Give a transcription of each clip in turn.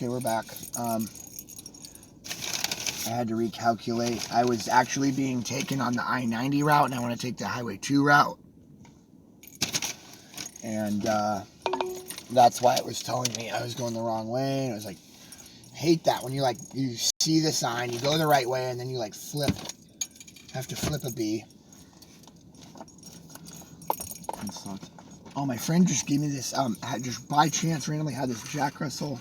Okay, we're back. I had to recalculate. I was actually being taken on the I-90 route, and I want to take the Highway 2 route. And that's why it was telling me I was going the wrong way. And I was like, hate that when you see the sign, you go the right way, and then you have to flip a B. Oh, my friend just gave me this, just by chance randomly had this Jack Russell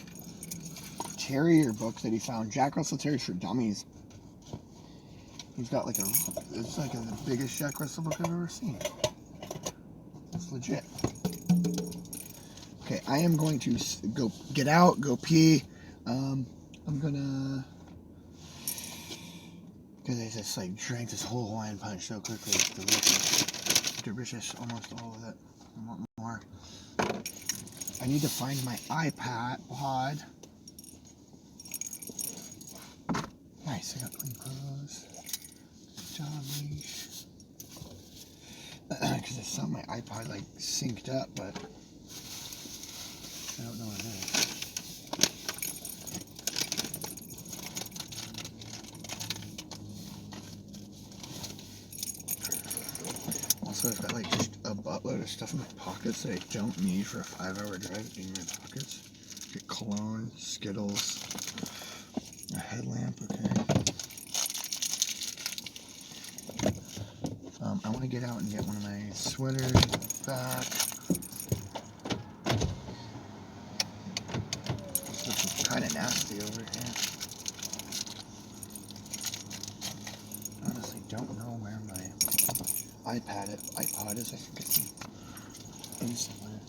Terrier book that he found. Jack Russell Terriers for Dummies. He's got it's like the biggest Jack Russell book I've ever seen. It's legit. Okay, I am going to go get out, go pee. I'm gonna, because I just drank this whole Hawaiian punch so quickly. It's delicious. Delicious, almost all of it. I want more. I need to find my iPod. Nice, I got clean clothes. Good job, leash. Because I saw my iPod synced up, but I don't know what it is. Also, I've got just a buttload of stuff in my pockets that I don't need for a 5-hour drive in my pockets. Get cologne, Skittles, a headlamp, okay. I want to get out and get one of my sweaters back. This looks kind of nasty over here. Honestly, don't know where my iPod is. I think it's in somewhere.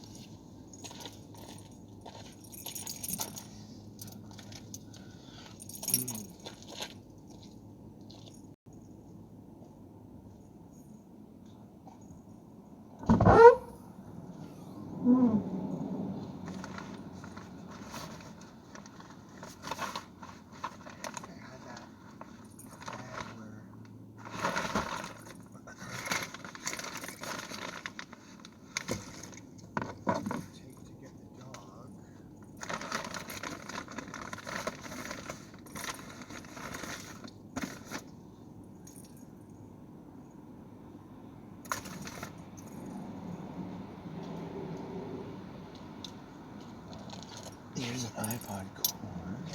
Here's an iPod cord.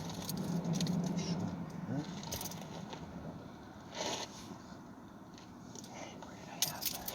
Hey, where did I have that?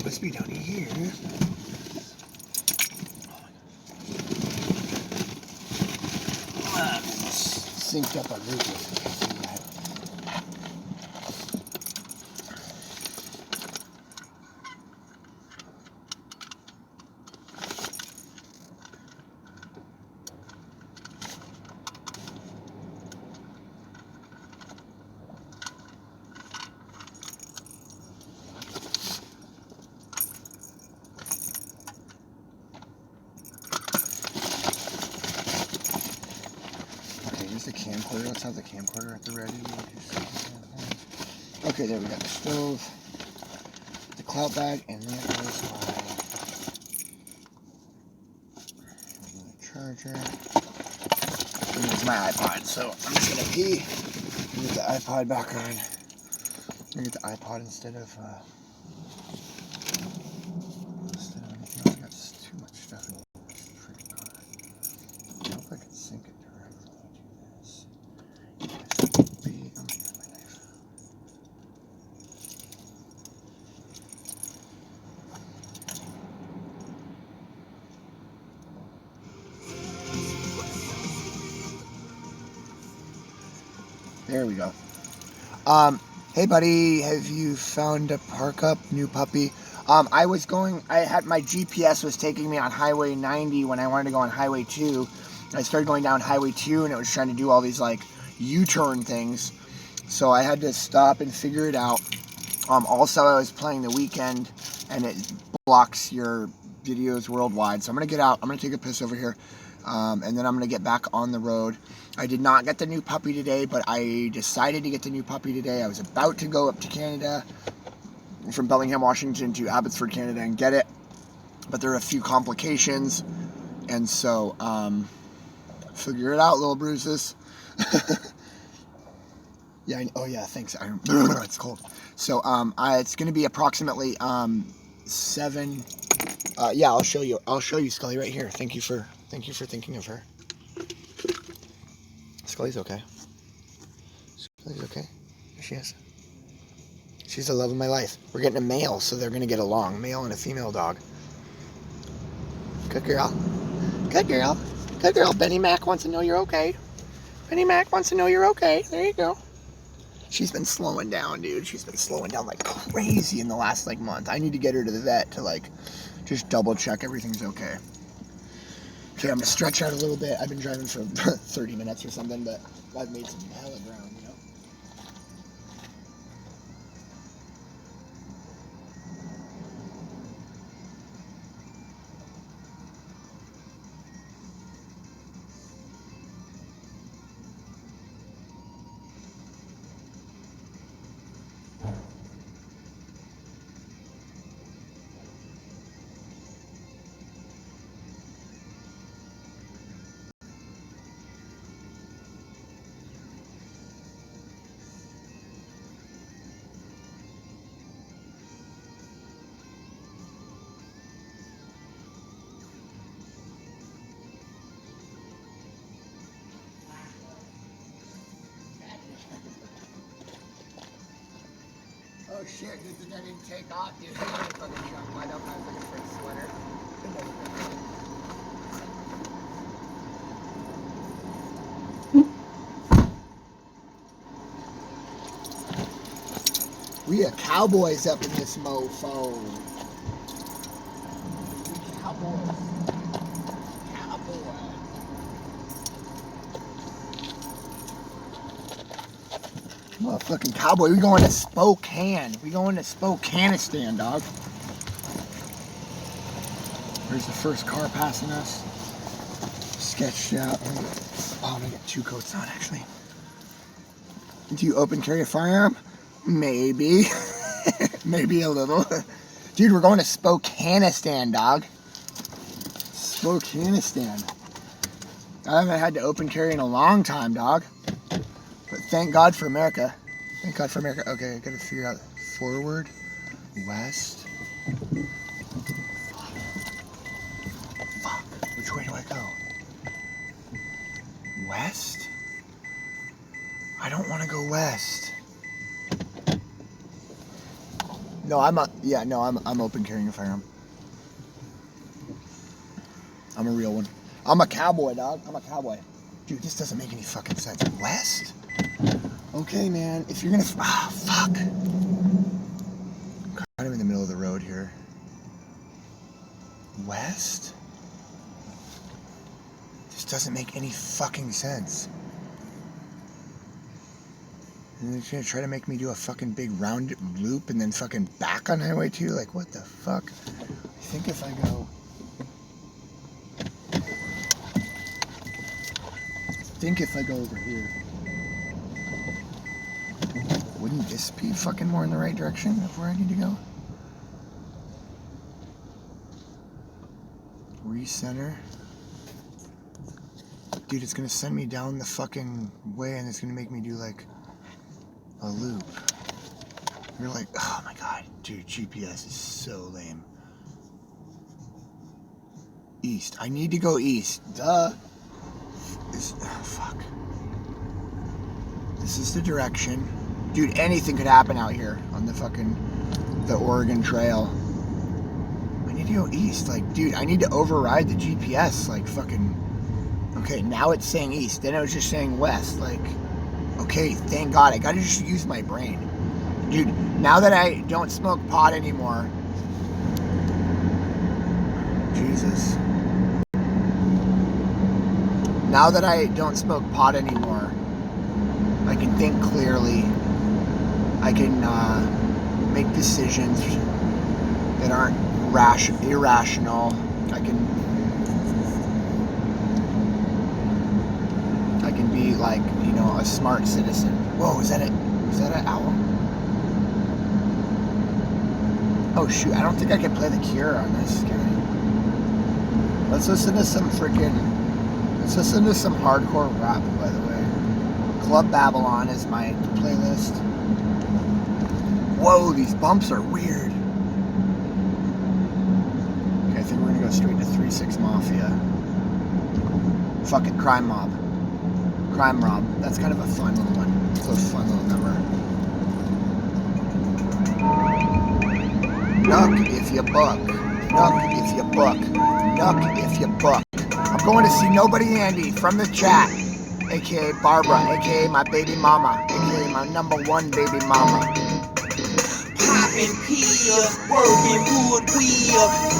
Must be down here. Synced up on Bluetooth. Here's the camcorder. Let's have the camcorder at the ready. Okay, there we got the stove, the clout bag, and there is my charger. And there's my iPod. So I'm just gonna pee and get the iPod back on. I'm gonna get the iPod instead of anything else. I got too much stuff in this freaking car. I hope I can sync it directly. There we go. Hey buddy, have you found a park up, new puppy? I had my GPS was taking me on Highway 90 when I wanted to go on Highway 2. I started going down Highway 2 and it was trying to do all these like U-turn things. So I had to stop and figure it out. Also, I was playing the weekend and it blocks your videos worldwide. So I'm going to get out. I'm going to take a piss over here. And then I'm going to get back on the road. I did not get the new puppy today, but I decided to get the new puppy today. I was about to go up to Canada from Bellingham, Washington to Abbotsford, Canada and get it. But there are a few complications. And so, figure it out, little bruises. Yeah, oh yeah, thanks. It's cold. So, it's going to be approximately 7. Yeah, I'll show you, Scully, right here. Thank you for thinking of her. Scully's okay. Scully's okay. There she is. She's the love of my life. We're getting a male, so they're gonna get along. Male and a female dog. Good girl. Good girl. Good girl. Benny Mac wants to know you're okay. Benny Mac wants to know you're okay. There you go. She's been slowing down, dude. She's been slowing down like crazy in the last like month. I need to get her to the vet to like just double check everything's okay. Okay, I'm gonna stretch out a little bit. I've been driving for 30 minutes or something, but I've made some hella ground, you know? Oh shit, good thing I didn't take off, dude. I got a fucking jump wide up. I was looking for a sweater. We are cowboys up in this mofo. We cowboys. Motherfucking cowboy. We going to Spokane. We going to Spokanistan, dog. There's the first car passing us. Sketched out. Oh, I'm gonna get 2 coats on, actually. Do you open carry a firearm? Maybe. Maybe a little. Dude, we're going to Spokanistan, dog. Spokanistan. I haven't had to open carry in a long time, dog. But thank God for America. Thank God for America. Okay, I gotta figure out forward, west. Fuck. Which way do I go? West? I don't want to go west. No, I'm open carrying a firearm. I'm a real one. I'm a cowboy, dog. I'm a cowboy. Dude, this doesn't make any fucking sense. West? Okay, man. If you're gonna... Ah, fuck. I'm kind of in the middle of the road here. West? This doesn't make any fucking sense. And they're gonna try to make me do a fucking big round loop and then fucking back on Highway 2? Like, what the fuck? I think if I go... over here, wouldn't this be fucking more in the right direction of where I need to go? Recenter. Dude, it's gonna send me down the fucking way and it's gonna make me do like a loop. You're like, oh my god, dude, GPS is so lame. East. I need to go east. Duh. Oh, fuck. This is the direction. Dude, anything could happen out here on the Oregon Trail. I need to go east. Like, dude, I need to override the GPS. Like, fucking... Okay, now it's saying east. Then it was just saying west. Like, okay, thank God. I gotta just use my brain. Dude, now that I don't smoke pot anymore, Jesus. Now that I don't smoke pot anymore, I can think clearly. I can make decisions that aren't irrational. I can be like, you know, a smart citizen. Whoa, is that an owl? Oh shoot, I don't think I can play The Cure on this guy. Let's listen to some hardcore rap, by the way. Club Babylon is my playlist. Whoa, these bumps are weird. Okay, I think we're gonna go straight to 3-6 Mafia. Fucking Crime Mob. Crime Mob. That's kind of a fun little one. It's a fun little number. Nuck if you buck. Nuck if you buck. Nuck if you buck. I'm going to see Nobody Andy from the chat, aka Barbara, aka my baby mama, aka my #1 baby mama.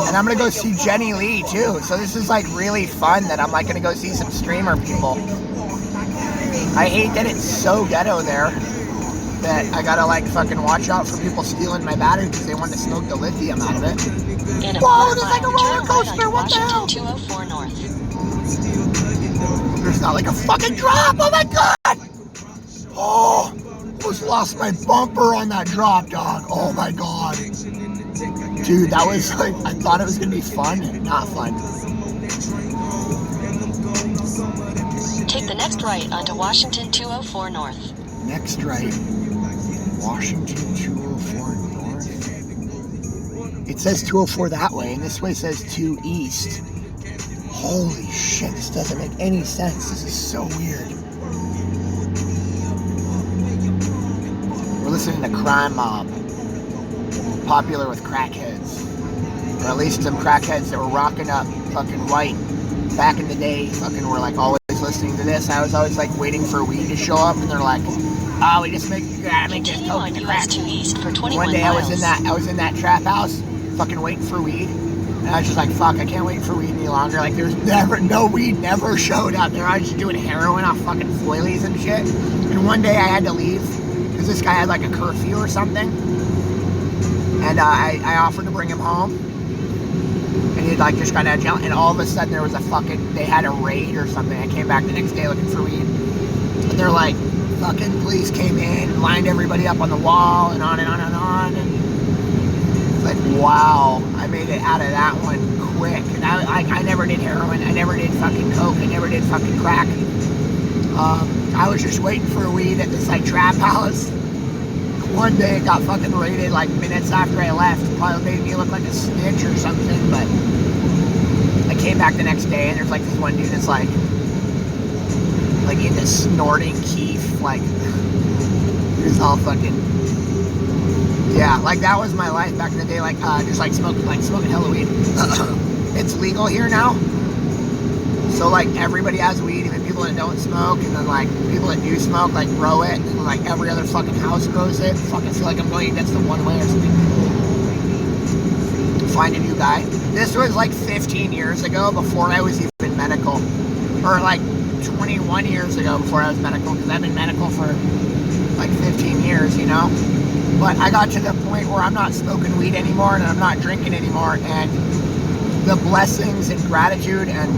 And I'm gonna go see Jenny Lee too. So this is like really fun that I'm like gonna go see some streamer people. I hate that it's so ghetto there that I gotta like fucking watch out for people stealing my battery because they want to smoke the lithium out of it. Whoa, there's like a roller coaster, what the hell? 204 North. There's not like a fucking drop, oh my god! Oh, almost lost my bumper on that drop, dog. Oh my god. Dude, that was like, I thought it was gonna be fun, not fun. Take the next right onto Washington 204 North. Next right, Washington 204 North. It says 204 that way, and this way says 2 East. Holy shit, this doesn't make any sense. This is so weird. We're listening to Crime Mob. Popular with crackheads. Or at least some crackheads that were rocking up fucking white back in the day. Fucking were like always listening to this. I was always like waiting for weed to show up, and they're like, oh, we just make this coke and crack. One day I was in that trap house, fucking waiting for weed. And I was just like, fuck, I can't wait for weed any longer. Like, there's no weed never showed up there. I was just doing heroin off fucking foilies and shit. And one day I had to leave because this guy had like a curfew or something. And I offered to bring him home. And he'd like just kind of jump. And all of a sudden there was they had a raid or something. I came back the next day looking for weed. And they're like, fucking police came in and lined everybody up on the wall and on and on and on. And like, wow, I made it out of that one quick. And I never did heroin, I never did fucking coke, I never did fucking crack. I was just waiting for weed at this like trap house. One day it got fucking raided like minutes after I left. Probably made me look like a snitch or something, but I came back the next day and there's like this one dude that's like into snorting keef, like he was all fucking. Yeah, like that was my life back in the day, like just like smoking hella weed. It's legal here now. So like everybody has weed, even people that don't smoke, and then like people that do smoke like grow it, and like every other fucking house grows it. Fucking feel like I'm going against the one way or something. Find a new guy. This was like 15 years ago before I was even medical. Or like 21 years ago before I was medical, because I've been medical for like 15 years, you know? But I got to the point where I'm not smoking weed anymore and I'm not drinking anymore, and the blessings and gratitude and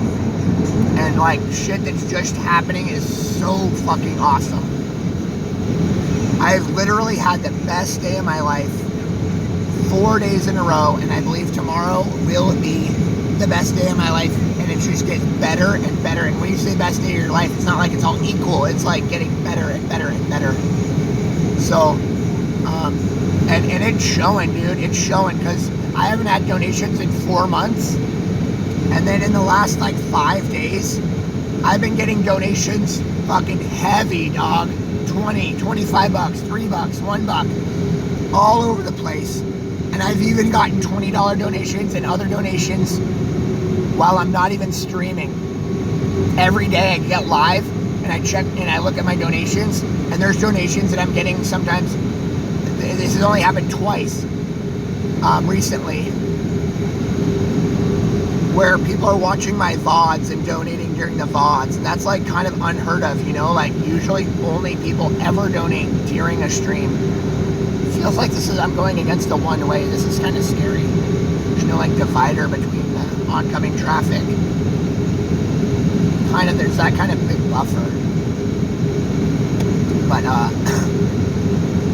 like shit that's just happening is so fucking awesome. I've literally had the best day of my life 4 days in a row, and I believe tomorrow will be the best day of my life, and it just gets better and better. And when you say best day of your life, it's not like it's all equal, it's like getting better and better and better. So and it's showing, dude. It's showing, because I haven't had donations in 4 months, and then in the last like 5 days I've been getting donations fucking heavy, dog. 20, 25 bucks, $3, $1, all over the place. And I've even gotten $20 donations and other donations while I'm not even streaming. Every day I get live and I check and I look at my donations, and there's donations that I'm getting sometimes. This has only happened twice recently. where people are watching my VODs and donating during the VODs. And that's like kind of unheard of, you know, like usually only people ever donate during a stream. Feels like I'm going against a one-way. This is kind of scary. There's no like divider between the oncoming traffic. Kind of, there's that kind of big buffer. But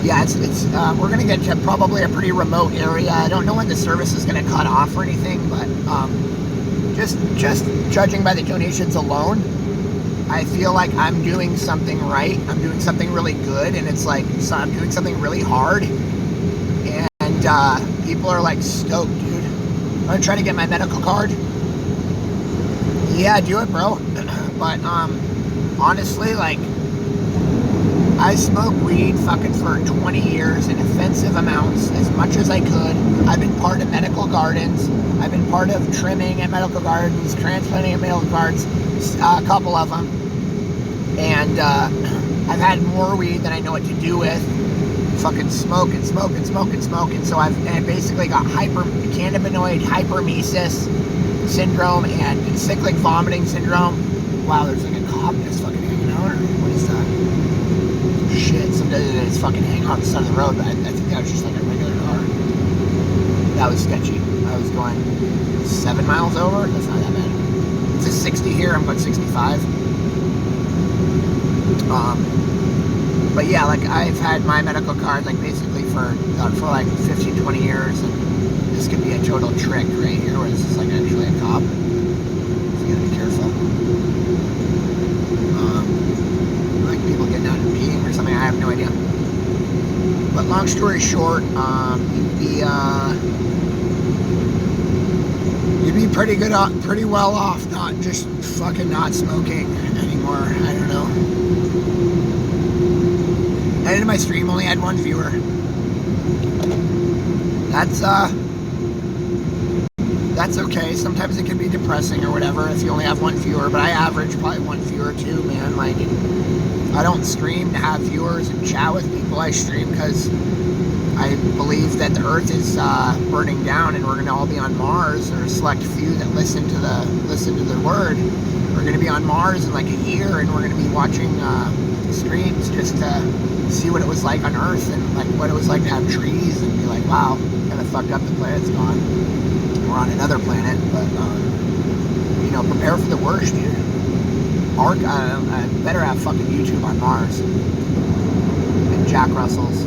yeah, we're gonna get to probably a pretty remote area. I don't know when the service is gonna cut off or anything, but just judging by the donations alone, I feel like I'm doing something right. I'm doing something really good, and it's like, so I'm doing something really hard, and people are like stoked, dude. I'm gonna try to get my medical card. Yeah, do it, bro. But honestly, like, I smoked weed fucking for 20 years in offensive amounts, as much as I could. I've been part of medical gardens. I've been part of trimming at medical gardens, transplanting at medical gardens, a couple of them. And I've had more weed than I know what to do with. Fucking smoking. So I basically got cannabinoid hypermesis syndrome and cyclic vomiting syndrome. Wow, there's like a cop just fucking hanging out. What is that? Shit, sometimes it's fucking hanging on the side of the road, but I think that was just like a regular car. That was sketchy. I was going 7 miles over. That's not that bad. It's a 60 here. I'm going 65. But yeah, like I've had my medical card like basically for like 15, 20 years, and this could be a total trick right here where this is like actually a cop. So you gotta be careful. Like people getting out and peeing or something, I have no idea. But long story short, you'd be pretty well off not just fucking not smoking anymore. I don't know. I ended my stream, only had one viewer. That's okay. Sometimes it can be depressing or whatever if you only have one viewer, but I average probably one viewer too, man. Like, I don't stream to have viewers and chat with people. I stream because I believe that the Earth is burning down, and we're going to all be on Mars. Or a select few that listen to the word. We're going to be on Mars in like a year, and we're going to be watching streams just to see what it was like on Earth, and like what it was like to have trees, and be like, wow, kind of fucked up, the planet's gone. We're on another planet, but you know, prepare for the worst, dude. I better have fucking YouTube on Mars and Jack Russell's.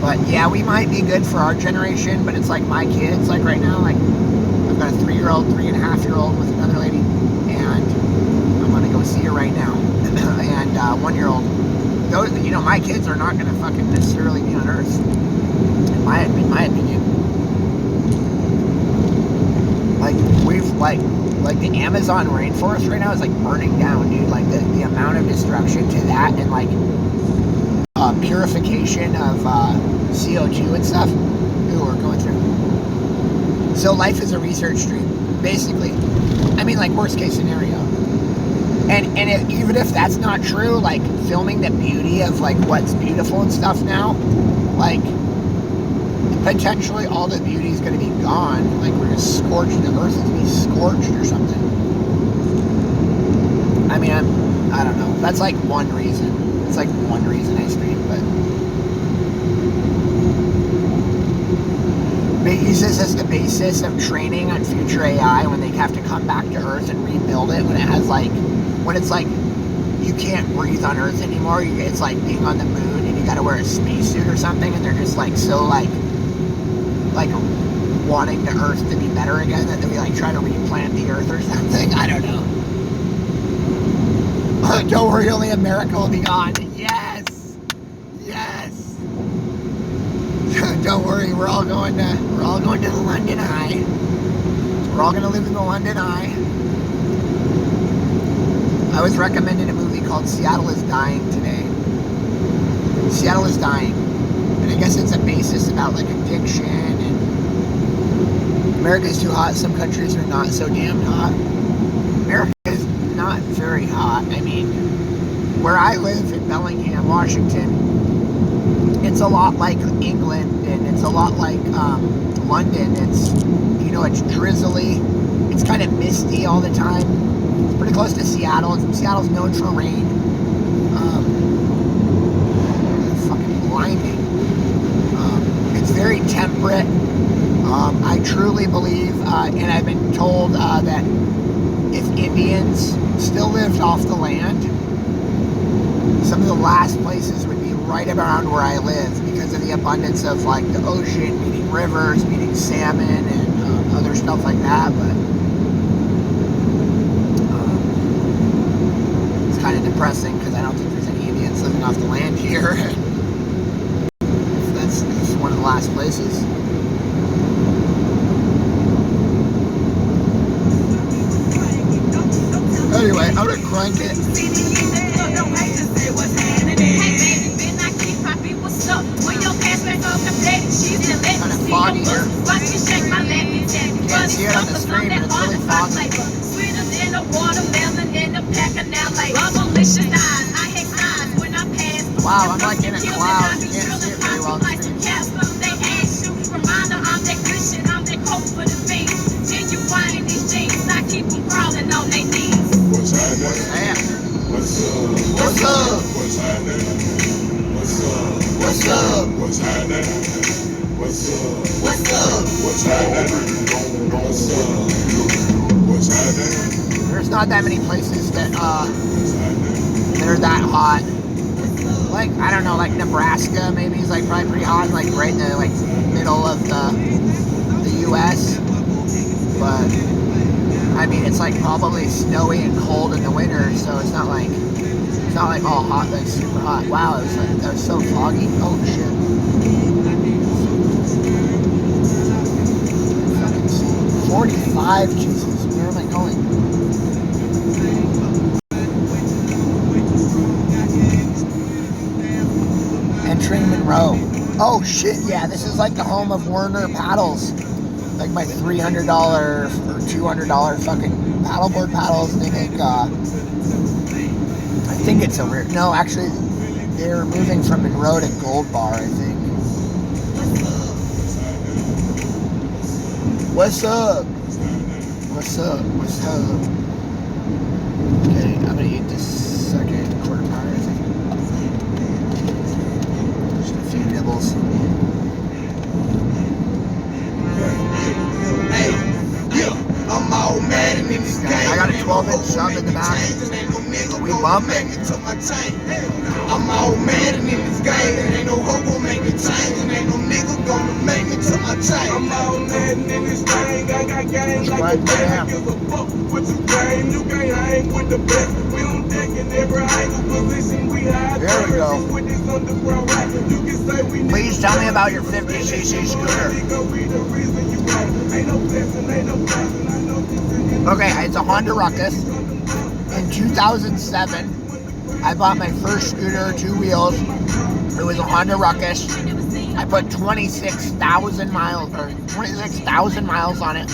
But yeah, we might be good for our generation, but it's like my kids, like right now, like I've got a 3-year-old, 3.5-year-old with another lady, and I'm gonna go see her right now, and 1-year-old. Those, you know, my kids are not gonna fucking necessarily be on Earth, in my opinion. Like we've like the Amazon rainforest right now is like burning down, dude. Like the amount of destruction to that, and like purification of CO2 and stuff. Ooh, we're going through. So life is a research stream, basically. I mean, like worst case scenario. And even if that's not true, like filming the beauty of like what's beautiful and stuff now, like potentially all the beauty is going to be gone. Like we're going to scorch the Earth, is going to be scorched or something. I mean, I don't know. That's like one reason. It's like one reason I stream, but use this as the basis of training on future AI when they have to come back to Earth and rebuild it, when it has like, when it's like you can't breathe on Earth anymore. It's like being on the moon and you got to wear a spacesuit or something, and they're just like so like wanting the Earth to be better again, that we like try to replant the Earth or something. I don't know. Don't worry, only America will be gone. Yes, yes. Don't worry, we're all going to the London Eye. We're all going to live in the London Eye. I was recommended a movie called Seattle is Dying today. Seattle is Dying. And I guess it's a basis about like addiction, and America's too hot. Some countries are not so damn hot. America is not very hot. I mean, where I live in Bellingham, Washington, it's a lot like England, and it's a lot like London. It's, you know, it's drizzly. It's kind of misty all the time. It's pretty close to Seattle. Seattle's known for rain. Fucking blinding. It's very temperate. I truly believe, and I've been told that if Indians still lived off the land, some of the last places would be right around where I live because of the abundance of like the ocean, meeting rivers, meeting salmon, and other stuff like that. But it's kind of depressing because I don't think there's any Indians living off the land here. That's one of the last places. Anyway, I'm gonna crank it. Kind of foggy here. Can't see it on the screen, but it's really foggy. Wow, I'm like in a cloud. You can't see it very well on the screen. What's up? What's happening? What's up? What's up? What's happening? What's up? What's up? What's happening? What's up? What's happening? There's not that many places that they're that hot. Like, I don't know, like Nebraska maybe is like probably pretty hot, like right in the like middle of the US. But I mean, it's like probably snowy and cold in the winter, so it's not like all hot, like super hot. Wow, that was so foggy. Oh shit. 45, Jesus, where am I going? Entering Monroe. Oh shit, yeah, this is like the home of Werner paddles. Like my $300 or $200 fucking paddleboard paddles. They make, I think it's over here. No, actually, they're moving from Monroe to Gold Bar, I think. What's up? What's up? What's up? Okay, I'm gonna eat this second quarter pounder, I think. Just a few nibbles. I'm all mad in this game. I got a 12-inch sub in the back. We bumping. I'm all mad in this game. Ain't no hope will make me change. And ain't no nigga gonna make me to my chain. I'm all mad in this game. I got game like a bag. Give a fuck with your game. You can't hang with the best. We on deck in every angle position. We hide. There we go. Please tell me about your 50cc scooter. Okay, it's a Honda Ruckus. In 2007, I bought my first scooter, 2 wheels. It was a Honda Ruckus. I put 26,000 miles on it.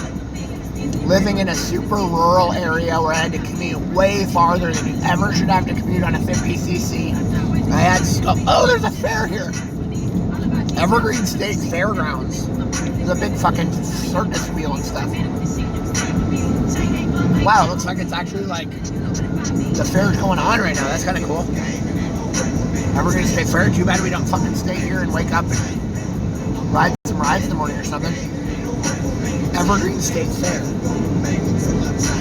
Living in a super rural area where I had to commute way farther than you ever should have to commute on a 50cc. I had there's a fair here. Evergreen State Fairgrounds. There's a big fucking circus wheel and stuff. Wow, it looks like it's actually like the fair's going on right now. That's kind of cool. Evergreen State Fair. Too bad we don't fucking stay here and wake up and ride some rides in the morning or something. Evergreen State Fair.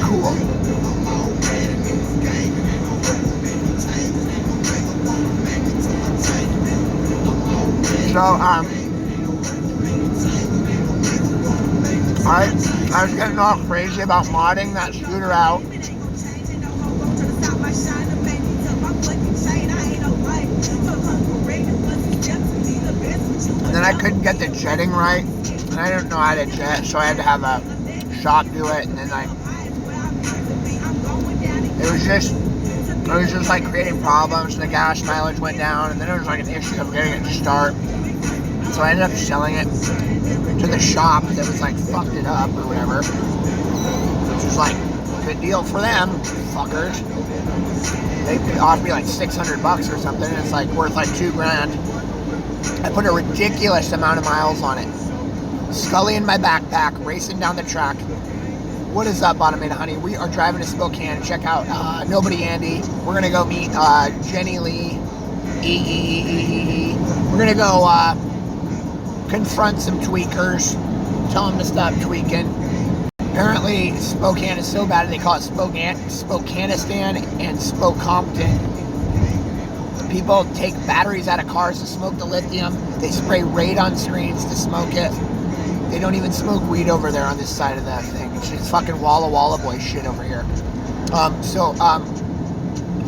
Cool. So, I was getting all crazy about modding that scooter out. And then I couldn't get the jetting right. And I didn't know how to jet, so I had to have a shop do it. And then it was just like creating problems. And the gas mileage went down. And then it was like an issue of getting it to start. So I ended up selling it to the shop that was like fucked it up or whatever, which was like a good deal for them, fuckers. They offered me like $600 or something, and it's like worth like $2,000. I put a ridiculous amount of miles on it. Scully in my backpack, racing down the track. What is up, Bottom Made Honey? We are driving to Spokane. Check out Nobody Andy. We're going to go meet Jenny Lee. We're going to go confront some tweakers. Tell them to stop tweaking. Apparently, Spokane is so bad they call it Spokanistan and Spokompton. People take batteries out of cars to smoke the lithium. They spray radon screens to smoke it. They don't even smoke weed over there on this side of that thing. It's just fucking Walla Walla Boy shit over here.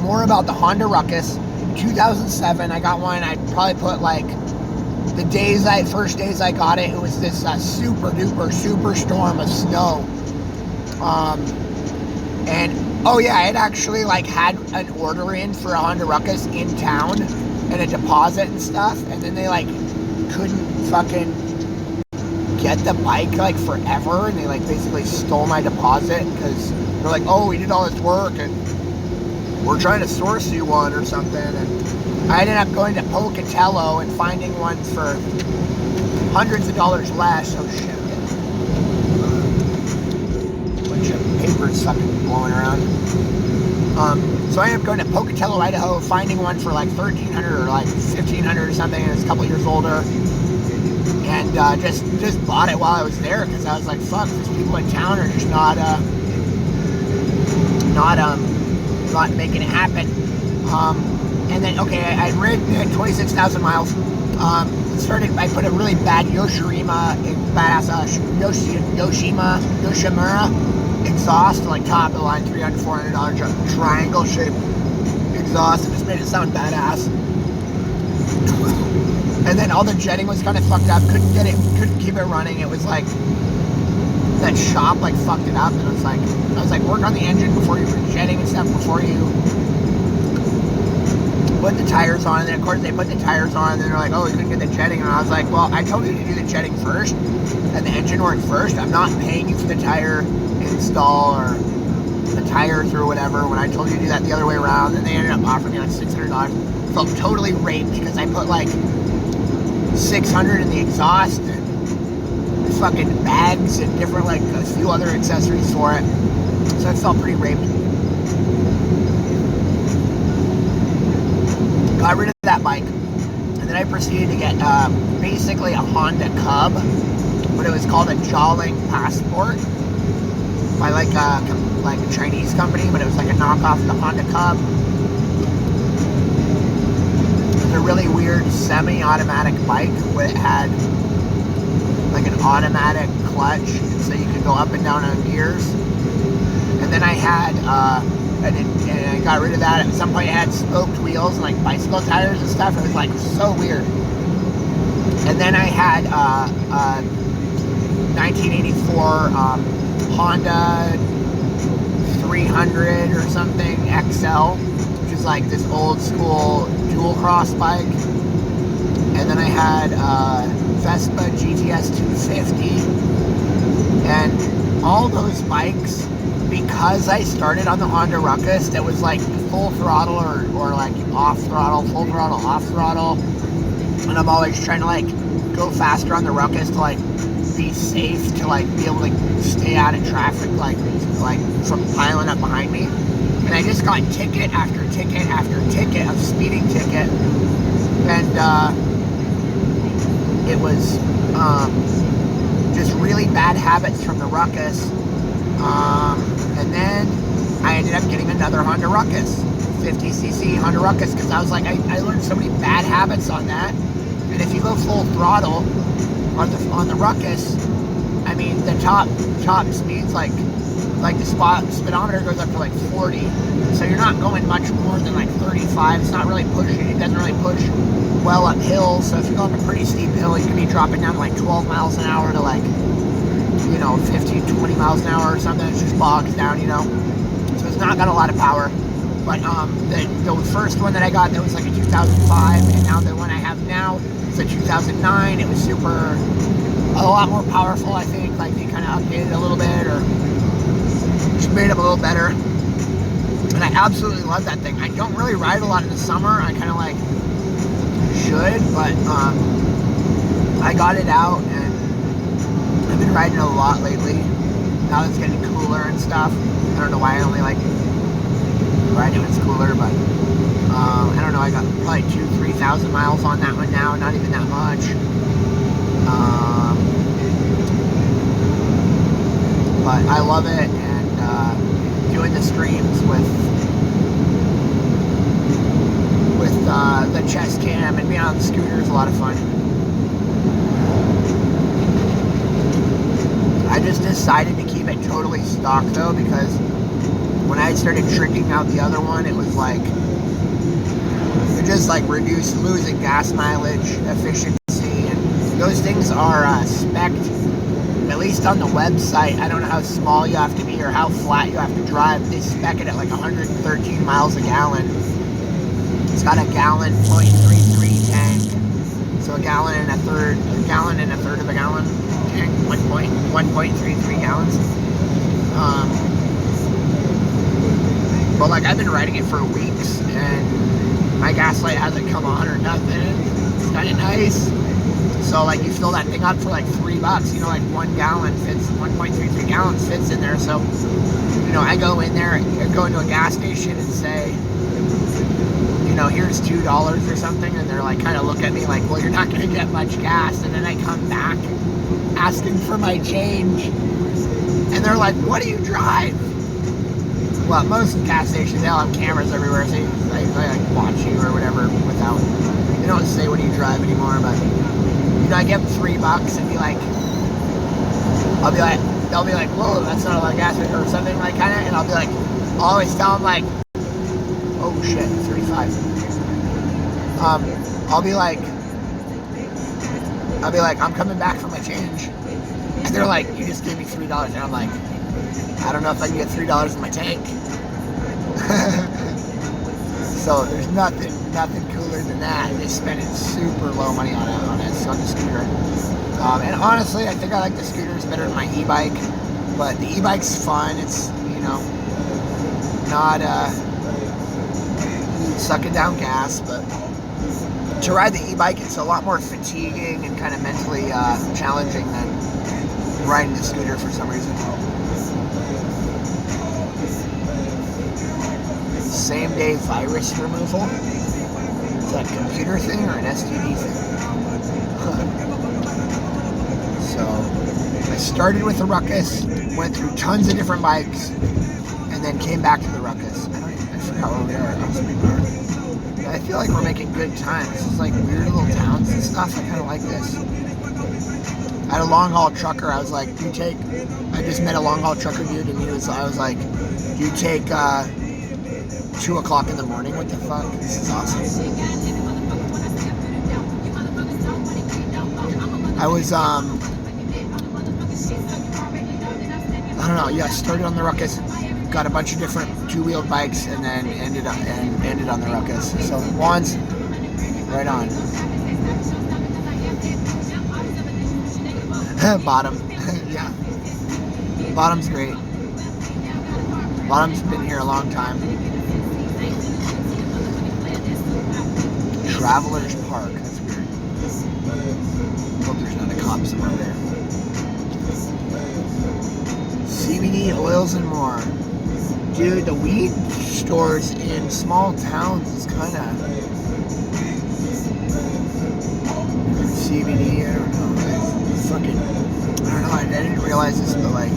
More about the Honda Ruckus. 2007, I got one. I probably put like the first days I got it, it was this super duper super storm of snow. And oh yeah, I had actually like had an order in for a Honda Ruckus in town and a deposit and stuff, and then they like couldn't fucking get the bike like forever, and they like basically stole my deposit because they're like, oh, we did all this work and we're trying to source you one or something. And I ended up going to Pocatello and finding one for hundreds of dollars less. Oh shit. Bunch of papers fucking blowing around. So I ended up going to Pocatello, Idaho, finding one for like $1,300 or like $1,500 or something, and it's a couple years older. And just bought it while I was there because I was like, fuck, these people in town are just not making it happen. And then, okay, I had 26,000 miles. I put a really bad Yoshimura exhaust, like top of the line, $300, $400 triangle shaped exhaust. It just made it sound badass. And then all the jetting was kind of fucked up. Couldn't keep it running. It was like that shop like fucked it up, and I was like, work on the engine before you put jetting and stuff, before you put the tires on. And then of course they put the tires on, and then they're like, oh, we couldn't get the jetting. And I was like, well, I told you to do the jetting first and the engine work first. I'm not paying you for the tire install or the tires or whatever when I told you to do that the other way around. And they ended up offering me like $600. I felt totally raped because I put like $600 in the exhaust and fucking bags and different, like a few other accessories for it. So I felt pretty raped. Got rid of that bike, and then I proceeded to get basically a Honda Cub, but it was called a Jawling Passport by like a Chinese company, but it was like a knockoff of the Honda Cub. It was a really weird semi-automatic bike where it had like an automatic clutch, so you could go up and down on gears. And then I had and I got rid of that. At some point I had spoked wheels and like bicycle tires and stuff. It was like so weird. And then I had 1984 Honda 300 or something XL, which is like this old school dual cross bike. And then I had Vespa GTS 250. And all those bikes, because I started on the Honda Ruckus that was like full throttle or like off throttle, full throttle, off throttle, and I'm always trying to like go faster on the Ruckus to like be safe, to like be able to stay out of traffic, like from piling up behind me. And I just got ticket after ticket after ticket of speeding ticket, and it was just really bad habits from the Ruckus. And then I ended up getting another Honda Ruckus, 50cc Honda Ruckus, because I was like, I learned so many bad habits on that. And if you go full throttle on the Ruckus, I mean, the top speeds, like the speedometer goes up to like 40, so you're not going much more than like 35. It's not really pushing. It doesn't really push well up hills. So if you go up a pretty steep hill, you can be dropping down to like 12 miles an hour to like, 15, 20 miles an hour or something. It just bogs down, So it's not got a lot of power. But the first one that I got, that was like a 2005, and now the one I have now is a 2009. It was a lot more powerful, I think. Like they kind of updated it a little bit, or just made it a little better. And I absolutely love that thing. I don't really ride a lot in the summer. I kind of like should, but I got it out and I've been riding it a lot lately. Now it's getting cooler and stuff. I don't know why I only like riding when it's cooler, but I don't know. I got probably 2,000-3,000 miles on that one now. Not even that much. But I love it, and doing the streams with the chest cam and being on the scooter is a lot of fun. I just decided to keep it totally stock though, because when I started shrinking out the other one, it was like it just like losing gas mileage, efficiency, and those things are spec'd, at least on the website. I don't know how small you have to be or how flat you have to drive. They spec it at like 113 miles a gallon. It's got a gallon .33 tank, so a gallon and a third of a gallon tank, 1.33 gallons. But like I've been riding it for weeks and my gas light hasn't come on or nothing. It's kind of nice. So like you fill that thing up for like $3, you know, like 1 gallon fits, 1.33 gallons fits in there. So, you know, I go in there, I go into a gas station and say, you know, here's $2 or something, and they're like kind of look at me like, well, you're not going to get much gas. And then I come back asking for my change, and they're like, what do you drive? Well, most gas stations, they'll have cameras everywhere, so they like watch you or whatever without, they don't say what do you drive anymore, but you know, I give them $3 and be like, they'll be like, whoa, that's not a lot of gas or something like kind of, and I'll be like, I'll always tell them like, oh shit, 35. I'll be like, I'm coming back for my change, and they're like, you just gave me $3, and I'm like, I don't know if I can get $3 in my tank. So there's nothing cooler than that. Just spending super low money on the scooter. And honestly, I think I like the scooters better than my e-bike. But the e-bike's fun. It's, you know, not sucking down gas, but to ride the e-bike, it's a lot more fatiguing and kind of mentally challenging than riding the scooter for some reason. Same day virus removal. Is that a computer thing or an STD thing? So I started with the Ruckus, went through tons of different bikes, and then came back to the Ruckus. I forgot where we are. I feel like we're making good time. This is like weird little towns and stuff. I kind of like this. I had a long haul trucker. I was like, I just met a long haul trucker dude, and I was like, do you take 2 o'clock in the morning? What the fuck? This is awesome. I was, I don't know, yeah, started on the Ruckus, got a bunch of different two-wheeled bikes, and then ended on the Ruckus. So, Juan's right on. Bottom, yeah. Bottom's great. Bottom's been here a long time. Travelers Park, that's weird. Hope there's not a cop somewhere there. CBD oils and more. Dude, the weed stores in small towns is kind of CBD, I don't know. I didn't realize this, but like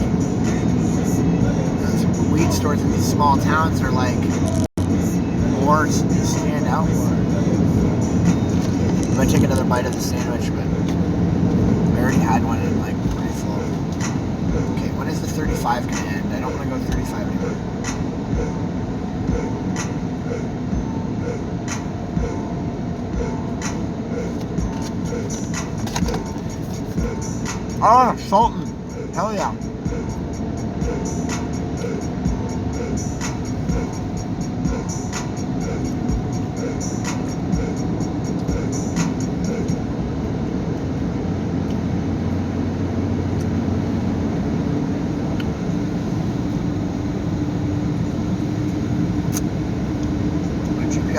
weed stores in these small towns are like more stand out more. I'm gonna take another bite of the sandwich, but I already had one and I'm like pretty full. Okay, when is the 35 gonna end? I don't want to go 35 anymore. Oh, Sultan. Hell yeah.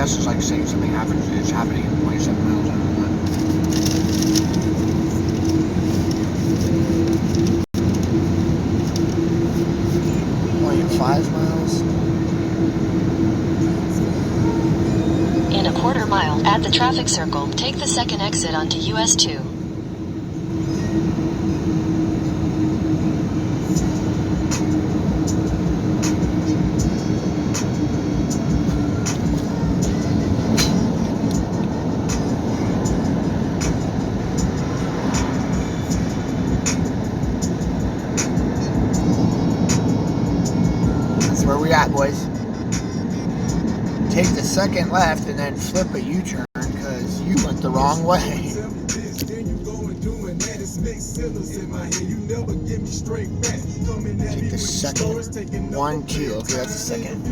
GPS is like saying something happens. It's happening at 27 miles. I don't know what. 0.5 miles. In a quarter mile, at the traffic circle, take the second exit onto US 2. That's where we at, boys. Take the second left and then flip a U-turn because you went the wrong way. Take the second. 1, 2. Okay, that's the second.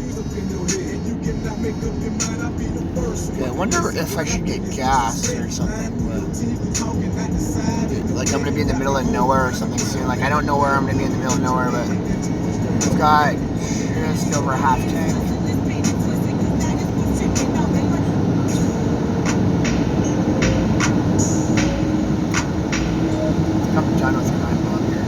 Okay, I wonder if I should get gas or something. Like I'm gonna be in the middle of nowhere or something soon. Like I don't know where I'm gonna be in the middle of nowhere, but I've got just over half tank. I'm done with crime on here.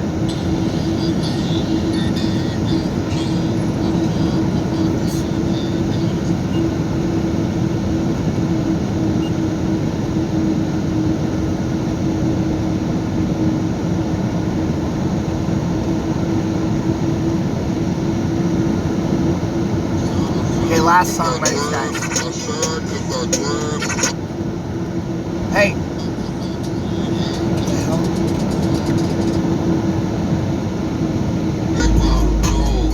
Okay, last song by these guys. Hey.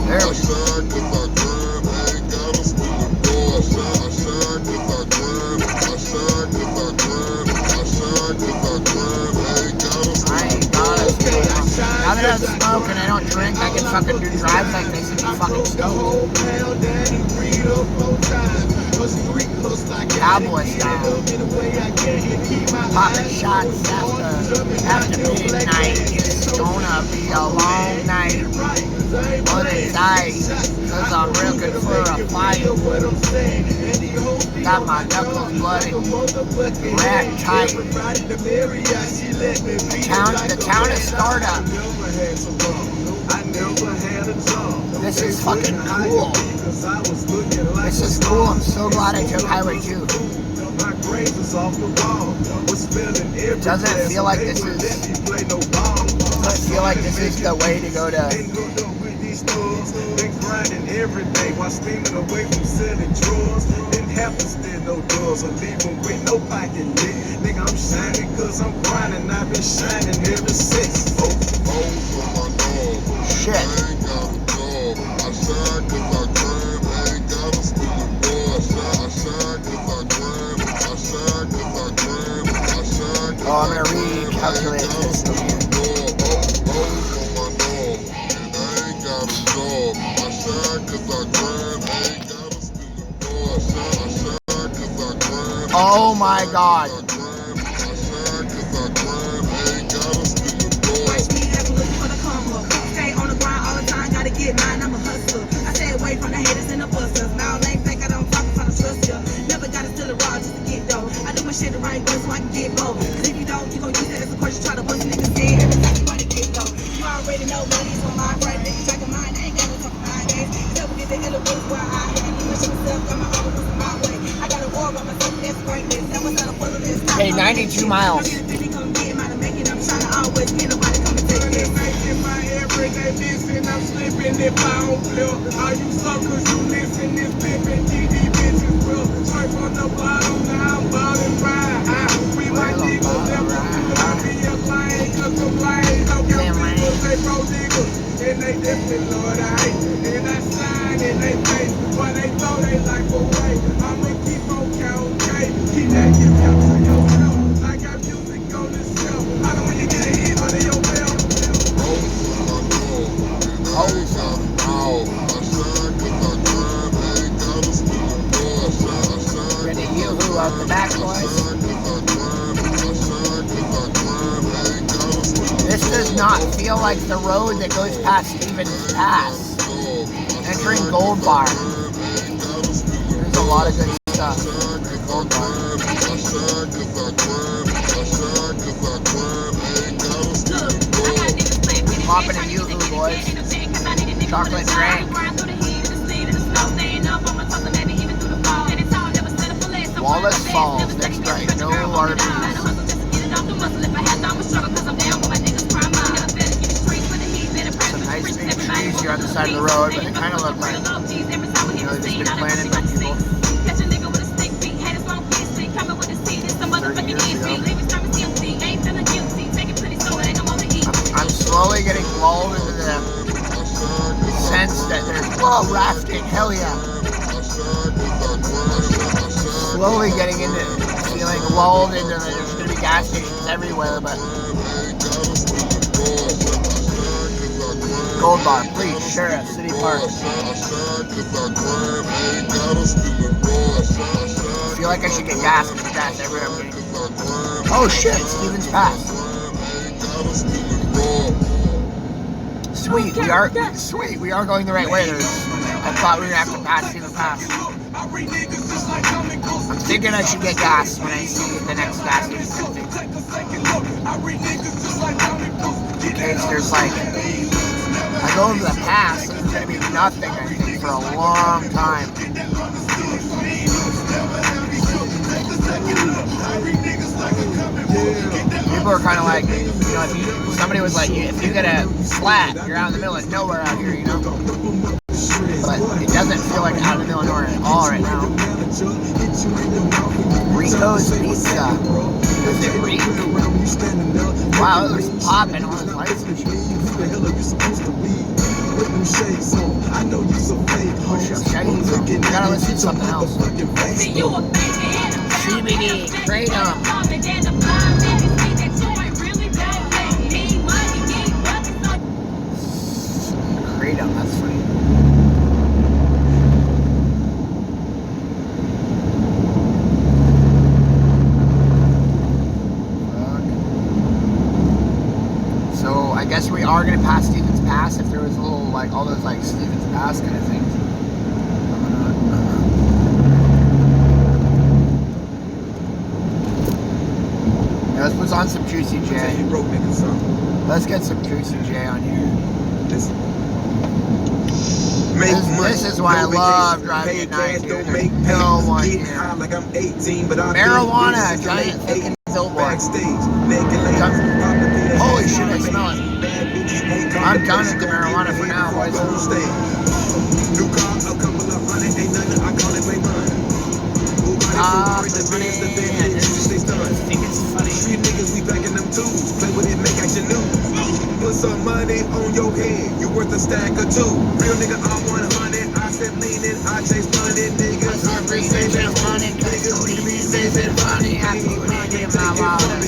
There we go. Now that I smoke and I don't drink, I can fucking do drives like this and be fucking stoked. Cowboy style. Popping shots after midnight. It's gonna be a long night. But it's tight, cause I'm real good for a fight. Got my knuckles bloody, rat tight. The town is startup. This is fucking cool. This is cool. I'm so glad I took Highway 2. It doesn't feel like this is. Doesn't feel like this is the way to go to. Been grinding every day while steaming away from selling drugs. Didn't have to steal no drugs or leave them with no pocket lit. Nigga, I'm shining cause I'm grinding. I've been shining ever since. Shit. I ain't got a job. I shine cause I grind. I ain't got a student boy. I shine cause I grind. I shine cause I grind. I shine cause I'm gonna recalculate this. Oh my god. Stay on the grind all the time, gotta get mine, I'm a hustler. I stay away from the haters and the busters. Now they think I don't talk if I don't trust ya. Never gotta steal a rod just to get dough. I do my shit the right way so I can get more. Cause if you don't, you gon' use that as a question, try to bust niggas head every time you wanna get low. You already know money's on my right, niggas talking mine, I ain't got no talking my days. Never get the hell of what's where I can do my shit myself, got my own rules my way. I got a war by myself, that's greatness. That was not a full of this. Hey, 92 miles. I'm slipping if I don't flip. All you suckers, you listen, this pimpin' GD bitches, bro. Straight from the bottom, now I'm ballin' right high. We my niggas, never be a client, cause I'm lying. Don't get people, they pro niggas. And they definitely love the hate. And I shine in they face, but they throw they life away. I'ma keep on counting K, keep that gift up to yourself. I got music on the shelf. I don't want you to get a hit under your belt. Ready to yoo-hoo out the back, boys. This does not feel like the road that goes past Stevens Pass. Entering Gold Bar. There's a lot of good Gold bar. Popping a yoo-hoo, boys. Chocolate drink. Wallace Falls, next right, no RVs. Some nice big trees here on the side of the road, but they kind of look like, you know, they've just been planted by people 30 years ago. I'm slowly getting lulled into the sense that there's, whoa, rafting, hell yeah. Slowly getting into feeling lulled into that there's going to be gas stations everywhere, but Gold Bar, please, Sheriff, City Park. I feel like I should get gas, because gas everywhere I'm getting. Oh shit, Stevens Pass. Sweet, we are going the right way. I thought we were going to have to pass Stevens Pass. I'm thinking I should get gas when I see the next gas station. In case there's like, I go over the pass and there's going to be nothing, I think, for a long time. People are kind of like, you know, if somebody was like, if you get a flat, you're out in the middle of nowhere out here, you know? But it doesn't feel like out in the middle of nowhere at all right now. Rico's Pizza. Is it Rico? Wow, it was popping on his license. You gotta listen to something else. CBD, Kratom. Kratom, that's funny. So I guess we are gonna pass Stevens Pass if there was a little like all those like Stevens Pass kind of things. Yeah, let's put on some Juicy J. Let's get some Juicy J on here. This is why I love driving at night, dude. There's no one here. Marijuana, giant fucking billboard. Holy shit, I smell it. I'm done with the marijuana for now, boys. Ah, the money. I think it's funny. Put some money on your head, you worth a stack or two. Real nigga, I'm 100. I said leaning, I chase money, niggas. I'm saving money, niggas. Saving money, I put it in my wallet.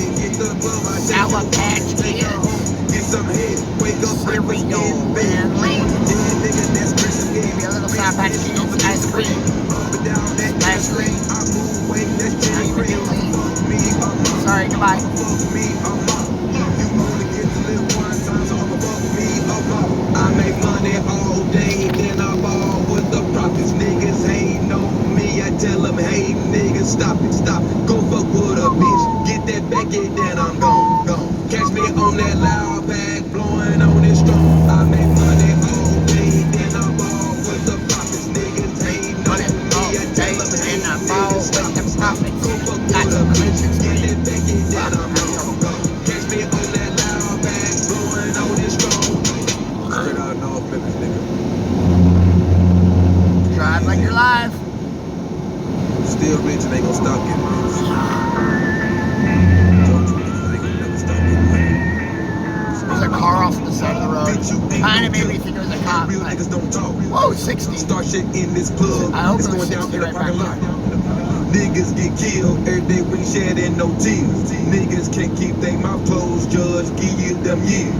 Sour Patch Kids. Get some head, wake up, Cereal and lean. nigga, that's Christmas. Give me a little Sour Patch Kids ice cream. Up and down that Ice cream. I move weight, that's Jenny Green. Me, Sorry, goodbye. me, you only get to live one time, so I'm above me, I make money all day, then I ball with the profits. Niggas hating on me, I tell them, hey niggas, stop it, go fuck with a bitch, get that back, then I'm gone. Catch me on that loud bag, blowing on it strong. I make money all day, then I ball with the profits. Niggas hating on me, I tell them, hey niggas, stop it, go fuck with a bitch, get that back, then I'm gone. Catch me on that loud bag, blowing on it strong. Straight out North Memphis, nigga. Drive like you're live. Still rich and ain't gonna stop getting rich. Told you niggas ain't gonna never stop getting money. There's a car off the side of the road. Kind of made me think it was a cop. Real Like, niggas don't talk. whoa, 60. Start shit in this club. I hope It's it was going down 60 in the right parking back lot. Niggas get killed every day, we shedding no tears. Niggas can't keep their mouth closed, judge, give you them years.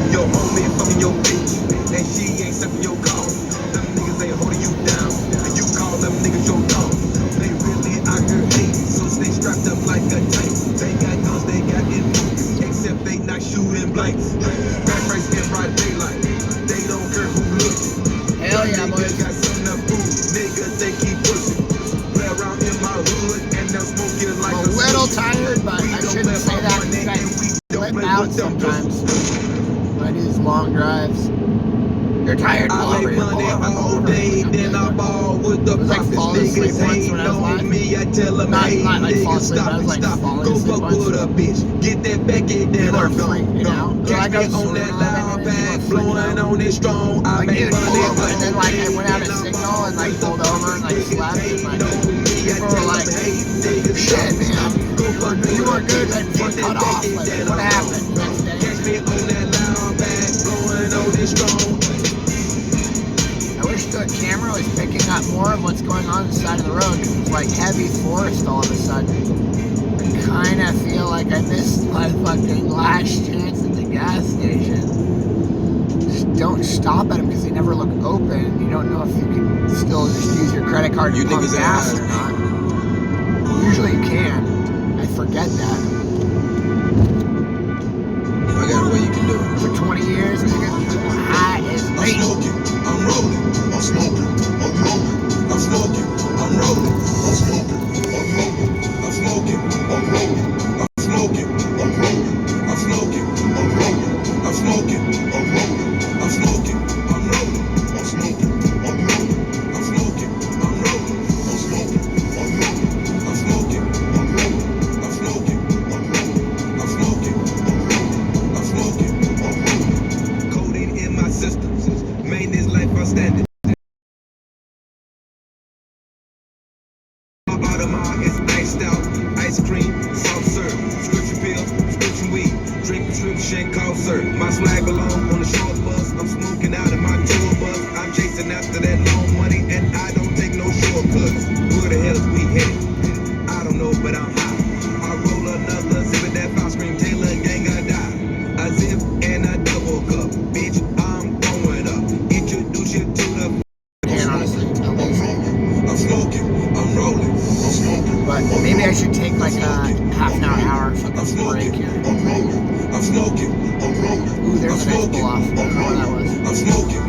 Your homie fucking your bitch, and she ain't sucking your call. Them niggas ain't holding you down, and you call them niggas your dog. They really out here hating, so stay strapped up like a tank. They got guns, they got enemies, except they not shooting blanks. Back race in broad daylight, they don't care who looks. Hell yeah, boys. Niggas got something to prove, niggas they keep pushing. Play around in all day, then I ball with the prophets. Niggas hating on me, I tell them, hey, niggas, stop it, stop. Go fuck with a bitch, get that Becky, then I'm gone. Catch me on that loud bag, blowing on it strong. I make money, and then like I went out of signal and like pulled over and like slept and like people were like, shit man, you were good like before it cut off, like what happened? Catch me on that loud bag, blowing on it strong. I wish the camera was picking up more of what's going on the side of the road because it's like heavy forest all of a sudden. I kind of feel like I missed my fucking last chance at the gas station. Just don't stop at them because they never look open. You don't know if you can still just use your credit card to pump gas or not. Usually you can. I forget that. I got a way you can do it. For 20 years, high as I'm smoking, I'm rolling, I'm smoking, I'm rolling, I'm smoking, I'm rolling, I'm smoking, I'm rolling, I'm smoking, I'm rolling, I'm smoking, I'm rolling, I'm smoking, I'm rolling, I'm smoking, I'm rolling, I'm smoking, I'm rolling, I'm smoking, I'm rolling, I'm smoking, I'm rolling, I'm smoking, I'm rolling, I'm smoking, I'm rolling, I'm smoking, I'm rolling, I'm smoking, I'm rolling, I'm smoking, I'm rolling. Codeine in my system, made this life outstanding. Audemars is iced out, ice cream, soft serve, prescription pills, prescription weed, drink prescription cough syrup. My swag belong on the short bus. I'm smoking out in my tour bus. I'm chasing after that long money and I don't take no shortcuts. Where the hell is we headed? I don't know, but I'm high. I roll another zip of that foul scream, Taylor gang I die. A zip and a double cup, bitch. I'm going up. Introduce you to the. I'm smoking, I'm rolling, I'm smoking. But maybe I should take like a half an hour fucking break here. I'm rolling, I'm smoking, I'm rolling. Ooh, there's an expo off. I don't know what that was. I'm smoking,